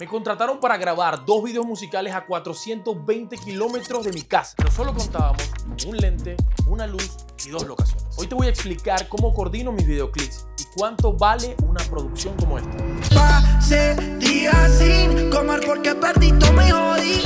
Me contrataron para grabar 2 videos musicales a 420 kilómetros de mi casa, pero solo contábamos con un lente, una luz y 2 locaciones. Hoy te voy a explicar cómo coordino mis videoclips y cuánto vale una producción como esta. Pasé días sin comer porque perdí todo mi jodí.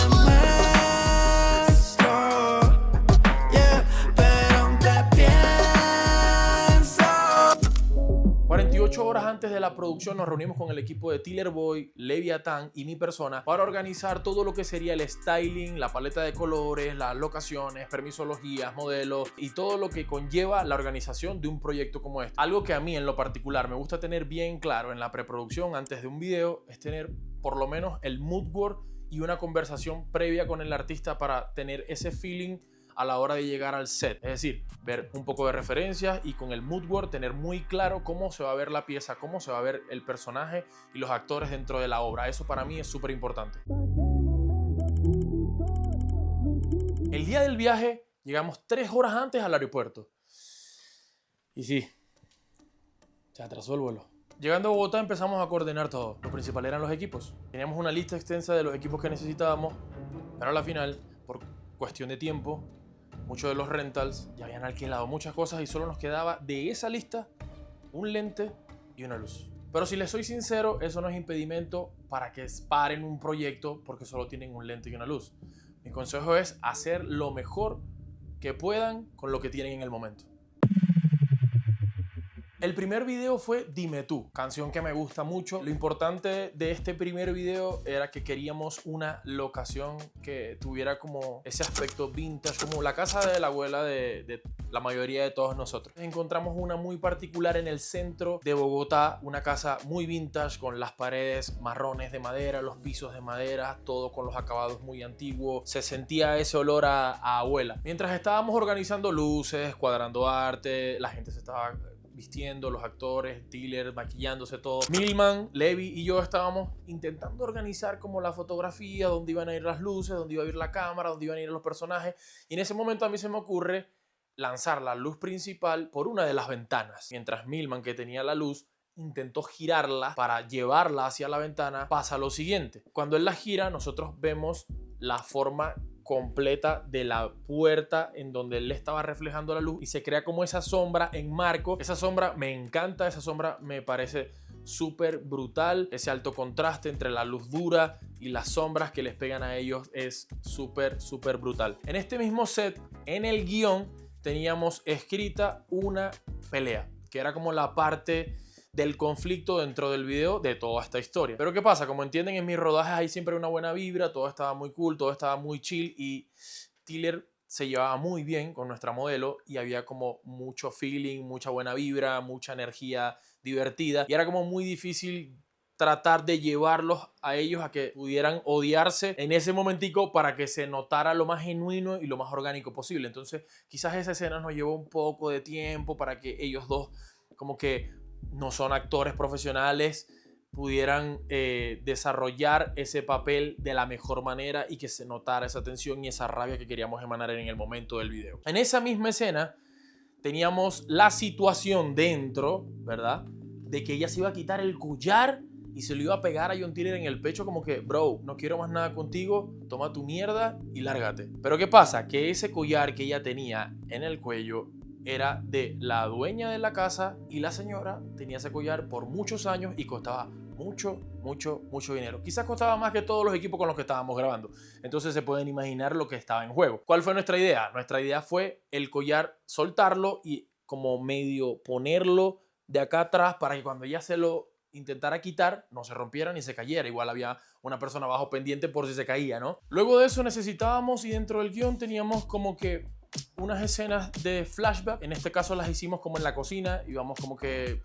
48 horas antes de la producción nos reunimos con el equipo de Tiller Boy, Leviathan y mi persona para organizar todo lo que sería el styling, la paleta de colores, las locaciones, permisologías, modelos y todo lo que conlleva la organización de un proyecto como este. Algo que a mí en lo particular me gusta tener bien claro en la preproducción antes de un video es tener por lo menos el mood board y una conversación previa con el artista para tener ese feeling a la hora de llegar al set. Es decir, ver un poco de referencias y con el mood board tener muy claro cómo se va a ver la pieza, cómo se va a ver el personaje y los actores dentro de la obra. Eso para mí es súper importante. El día del viaje llegamos 3 horas antes al aeropuerto. Y sí, se atrasó el vuelo. Llegando a Bogotá empezamos a coordinar todo. Lo principal eran los equipos. Teníamos una lista extensa de los equipos que necesitábamos, pero a la final, por cuestión de tiempo, muchos de los rentals ya habían alquilado muchas cosas y solo nos quedaba de esa lista un lente y una luz. Pero si les soy sincero, eso no es impedimento para que paren un proyecto porque solo tienen un lente y una luz. Mi consejo es hacer lo mejor que puedan con lo que tienen en el momento. El primer video fue Dime Tú, canción que me gusta mucho. Lo importante de este primer video era que queríamos una locación que tuviera como ese aspecto vintage, como la casa de la abuela de la mayoría de todos nosotros. Encontramos una muy particular en el centro de Bogotá, una casa muy vintage con las paredes marrones de madera, los pisos de madera, todo con los acabados muy antiguos. Se sentía ese olor a abuela. Mientras estábamos organizando luces, cuadrando arte, la gente se estaba vistiendo, los actores, Tiller, maquillándose todo. Milman, Levi y yo estábamos intentando organizar como la fotografía, dónde iban a ir las luces, dónde iba a ir la cámara, dónde iban a ir los personajes. Y en ese momento a mí se me ocurre lanzar la luz principal por una de las ventanas. Mientras Milman, que tenía la luz, intentó girarla para llevarla hacia la ventana, pasa lo siguiente. Cuando él la gira, nosotros vemos la forma completa de la puerta en donde él le estaba reflejando la luz y se crea como esa sombra en marco. Esa sombra me encanta, esa sombra me parece súper brutal. Ese alto contraste entre la luz dura y las sombras que les pegan a ellos es súper brutal. En este mismo set, en el guión, teníamos escrita una pelea, que era como la parte del conflicto dentro del video de toda esta historia. Pero ¿qué pasa? Como entienden, en mis rodajes hay siempre una buena vibra, todo estaba muy cool, todo estaba muy chill y Tiller se llevaba muy bien con nuestra modelo y había como mucho feeling, mucha buena vibra, mucha energía divertida y era como muy difícil tratar de llevarlos a ellos a que pudieran odiarse en ese momentico para que se notara lo más genuino y lo más orgánico posible. Entonces quizás esa escena nos llevó un poco de tiempo para que ellos dos como que no son actores profesionales, pudieran desarrollar ese papel de la mejor manera y que se notara esa tensión y esa rabia que queríamos emanar en el momento del video. En esa misma escena teníamos la situación dentro, ¿verdad? De que ella se iba a quitar el collar y se lo iba a pegar a John Tiller en el pecho como que, bro, no quiero más nada contigo, toma tu mierda y lárgate. Pero ¿qué pasa? Que ese collar que ella tenía en el cuello era de la dueña de la casa y la señora tenía ese collar por muchos años y costaba mucho dinero. Quizás costaba más que todos los equipos con los que estábamos grabando. Entonces se pueden imaginar lo que estaba en juego. ¿Cuál fue nuestra idea? Nuestra idea fue el collar soltarlo y como medio ponerlo de acá atrás para que cuando ella se lo intentara quitar no se rompiera ni se cayera. Igual había una persona abajo pendiente por si se caía, ¿no? Luego de eso necesitábamos y dentro del guión teníamos como que unas escenas de flashback. En este caso las hicimos como en la cocina, íbamos como que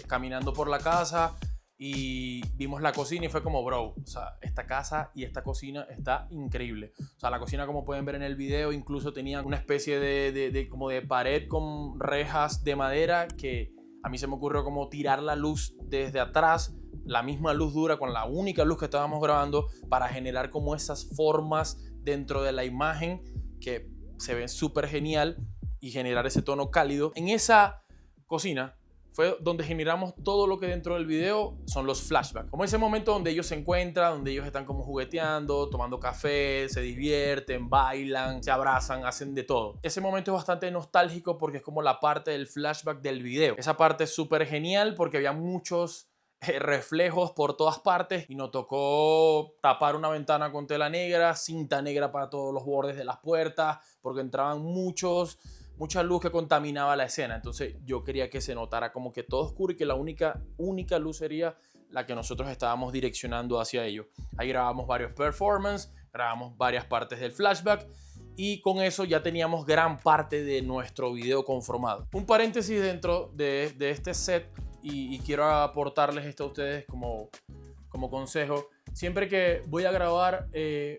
caminando por la casa y vimos la cocina y fue como, bro, o sea, esta casa y esta cocina está increíble. O sea, la cocina, como pueden ver en el video, incluso tenía una especie como de pared con rejas de madera que a mí se me ocurrió como tirar la luz desde atrás, la misma luz dura con la única luz que estábamos grabando para generar como esas formas dentro de la imagen que se ven súper genial y generar ese tono cálido. En esa cocina fue donde generamos todo lo que dentro del video son los flashbacks. Como ese momento donde ellos se encuentran, donde ellos están como jugueteando, tomando café, se divierten, bailan, se abrazan, hacen de todo. Ese momento es bastante nostálgico porque es como la parte del flashback del video. Esa parte es súper genial porque había muchos reflejos por todas partes y nos tocó tapar una ventana con tela negra, cinta negra para todos los bordes de las puertas porque entraban mucha luz que contaminaba la escena. Entonces yo quería que se notara como que todo oscuro y que la única luz sería la que nosotros estábamos direccionando hacia ellos. Ahí grabamos varios performances, grabamos varias partes del flashback y con eso ya teníamos gran parte de nuestro video conformado. Un paréntesis dentro de este set y quiero aportarles esto a ustedes como consejo. Siempre que voy a grabar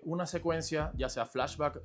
una secuencia, ya sea flashback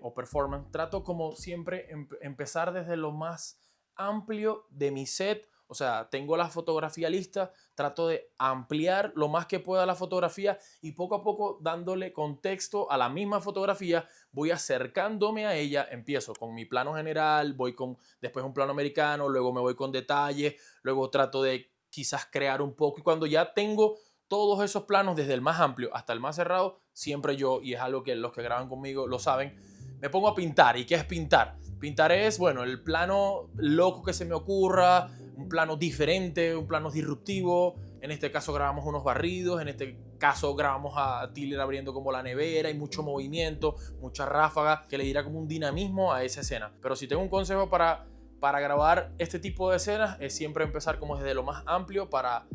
o performance, trato como siempre empezar desde lo más amplio de mi set. O sea, tengo la fotografía lista, trato de ampliar lo más que pueda la fotografía y poco a poco dándole contexto a la misma fotografía, voy acercándome a ella, empiezo con mi plano general, voy con después un plano americano, luego me voy con detalles, luego trato de quizás crear un poco y cuando ya tengo todos esos planos desde el más amplio hasta el más cerrado, siempre yo, y es algo que los que graban conmigo lo saben, me pongo a pintar. ¿Y qué es pintar? Pintar es, bueno, el plano loco que se me ocurra, un plano diferente, un plano disruptivo. En este caso grabamos unos barridos, en este caso grabamos a Tiller abriendo como la nevera y mucho movimiento, mucha ráfaga, que le diera como un dinamismo a esa escena. Pero si tengo un consejo para grabar este tipo de escenas, es siempre empezar como desde lo más amplio para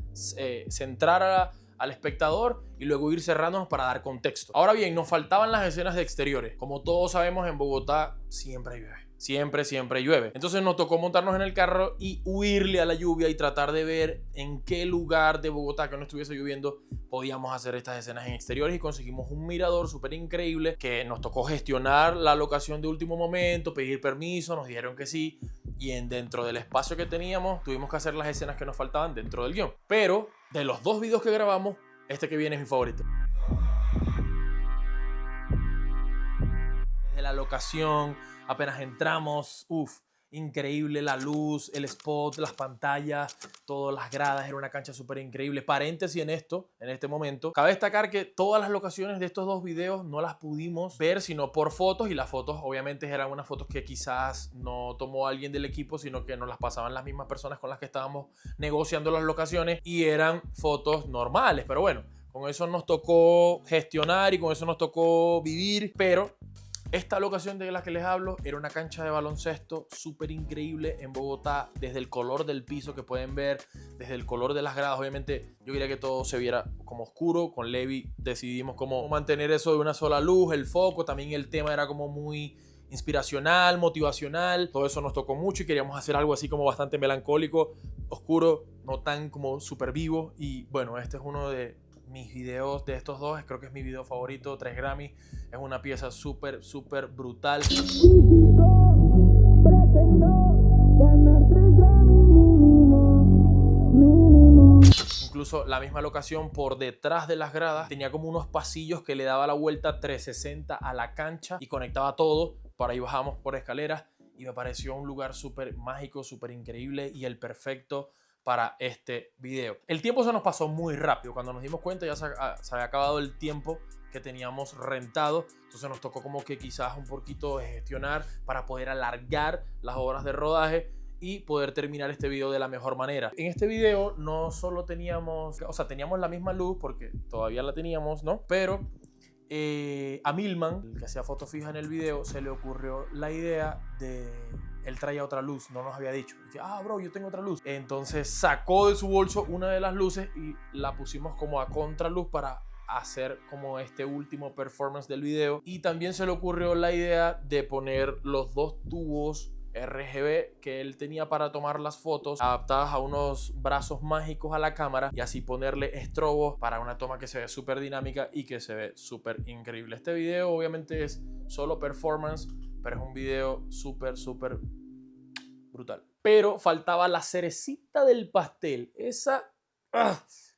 centrar al espectador y luego ir cerrándonos para dar contexto. Ahora bien, nos faltaban las escenas de exteriores. Como todos sabemos, en Bogotá siempre llueve. Siempre llueve. Entonces nos tocó montarnos en el carro y huirle a la lluvia y tratar de ver en qué lugar de Bogotá que no estuviese lloviendo podíamos hacer estas escenas en exteriores y conseguimos un mirador súper increíble que nos tocó gestionar la locación de último momento, pedir permiso, nos dijeron que sí y dentro del espacio que teníamos tuvimos que hacer las escenas que nos faltaban dentro del guión. Pero de los dos videos que grabamos, este que viene es mi favorito. Desde la locación, apenas entramos, increíble la luz, el spot, las pantallas, todas las gradas, era una cancha súper increíble. Paréntesis en este momento. Cabe destacar que todas las locaciones de estos dos videos no las pudimos ver sino por fotos y las fotos obviamente eran unas fotos que quizás no tomó alguien del equipo sino que nos las pasaban las mismas personas con las que estábamos negociando las locaciones y eran fotos normales, pero bueno, con eso nos tocó gestionar y con eso nos tocó vivir, pero esta locación de la que les hablo era una cancha de baloncesto súper increíble en Bogotá, desde el color del piso que pueden ver, desde el color de las gradas. Obviamente yo quería que todo se viera como oscuro. Con Levi decidimos cómo mantener eso de una sola luz, el foco, también el tema era como muy inspiracional, motivacional. Todo eso nos tocó mucho y queríamos hacer algo así como bastante melancólico, oscuro, no tan como súper vivo. Y bueno, este es uno de mis videos de estos dos, creo que es mi video favorito, 3 Grammy, es una pieza súper brutal. Incluso la misma locación por detrás de las gradas tenía como unos pasillos que le daba la vuelta 360 a la cancha y conectaba todo, por ahí bajamos por escaleras y me pareció un lugar súper mágico, súper increíble y el perfecto para este video. El tiempo se nos pasó muy rápido. Cuando nos dimos cuenta ya se había acabado el tiempo que teníamos rentado. Entonces nos tocó como que quizás un poquito gestionar para poder alargar las horas de rodaje y poder terminar este video de la mejor manera. En este video no solo teníamos, o sea, teníamos la misma luz porque todavía la teníamos, ¿no? Pero a Milman, el que hacía foto fija en el video, se le ocurrió la idea de... Él traía otra luz, no nos había dicho. Y que, bro, yo tengo otra luz. Entonces sacó de su bolso una de las luces y la pusimos como a contraluz para hacer como este último performance del video. Y también se le ocurrió la idea de poner los dos tubos RGB que él tenía para tomar las fotos adaptadas a unos brazos mágicos a la cámara y así ponerle estrobos para una toma que se ve súper dinámica y que se ve súper increíble. Este video obviamente es solo performance, pero es un video súper brutal. Pero faltaba la cerecita del pastel, esa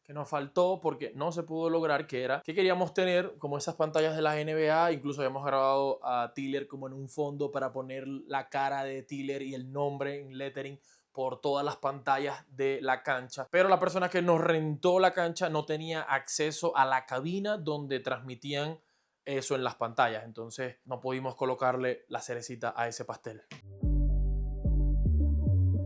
que nos faltó porque no se pudo lograr, que era que queríamos tener como esas pantallas de la NBA. Incluso habíamos grabado a Tiller como en un fondo para poner la cara de Tiller y el nombre en lettering por todas las pantallas de la cancha, pero la persona que nos rentó la cancha no tenía acceso a la cabina donde transmitían eso en las pantallas, entonces no pudimos colocarle la cerecita a ese pastel.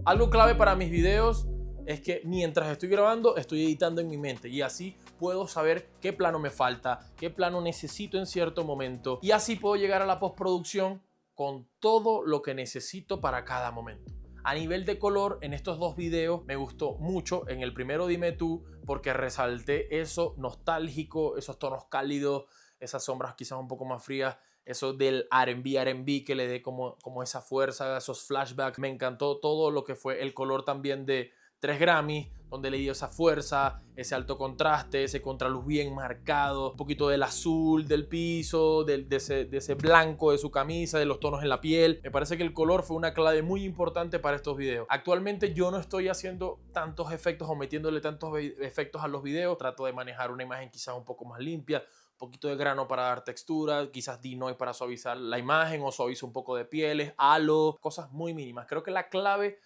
Algo clave para mis videos es que mientras estoy grabando estoy editando en mi mente y así puedo saber qué plano me falta, qué plano necesito en cierto momento y así puedo llegar a la postproducción con todo lo que necesito para cada momento. A nivel de color, en estos dos videos me gustó mucho. En el primero Dime Tú, porque resalté eso nostálgico, esos tonos cálidos, esas sombras quizás un poco más frías, eso del R&B que le dé como esa fuerza, esos flashbacks. Me encantó todo lo que fue el color también de 3 Grammys, donde le dio esa fuerza, ese alto contraste, ese contraluz bien marcado, un poquito del azul del piso, de ese blanco de su camisa, de los tonos en la piel. Me parece que el color fue una clave muy importante para estos videos. Actualmente yo no estoy haciendo tantos efectos o metiéndole tantos efectos a los videos. Trato de manejar una imagen quizás un poco más limpia, un poquito de grano para dar textura, quizás denoise para suavizar la imagen o suavizo un poco de pieles, halo, cosas muy mínimas. Creo que la clave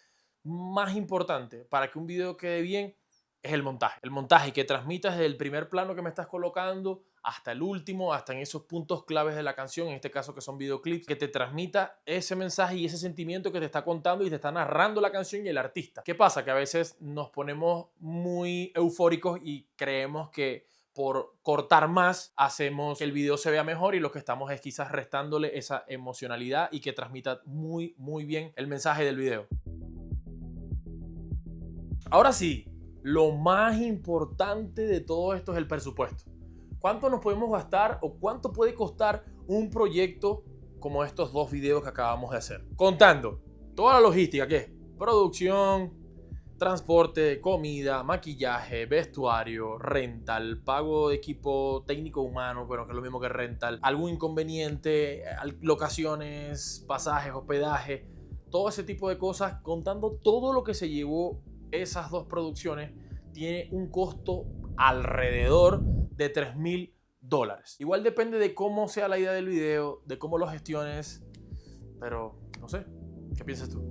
más importante para que un video quede bien es el montaje. El montaje que transmitas desde el primer plano que me estás colocando hasta el último, hasta en esos puntos claves de la canción, en este caso que son videoclips, que te transmita ese mensaje y ese sentimiento que te está contando y te está narrando la canción y el artista. ¿Qué pasa? Que a veces nos ponemos muy eufóricos y creemos que por cortar más hacemos que el video se vea mejor y lo que estamos es quizás restándole esa emocionalidad y que transmita muy bien el mensaje del video. Ahora sí, lo más importante de todo esto es el presupuesto. ¿Cuánto nos podemos gastar o cuánto puede costar un proyecto como estos dos videos que acabamos de hacer? Contando toda la logística, que es producción, transporte, comida, maquillaje, vestuario, rental, pago de equipo técnico humano, bueno, que es lo mismo que rental, algún inconveniente, locaciones, pasajes, hospedaje, todo ese tipo de cosas, contando todo lo que se llevó esas dos producciones, tiene un costo alrededor de $3,000. Igual depende de cómo sea la idea del video, de cómo lo gestiones, pero no sé, ¿qué piensas tú?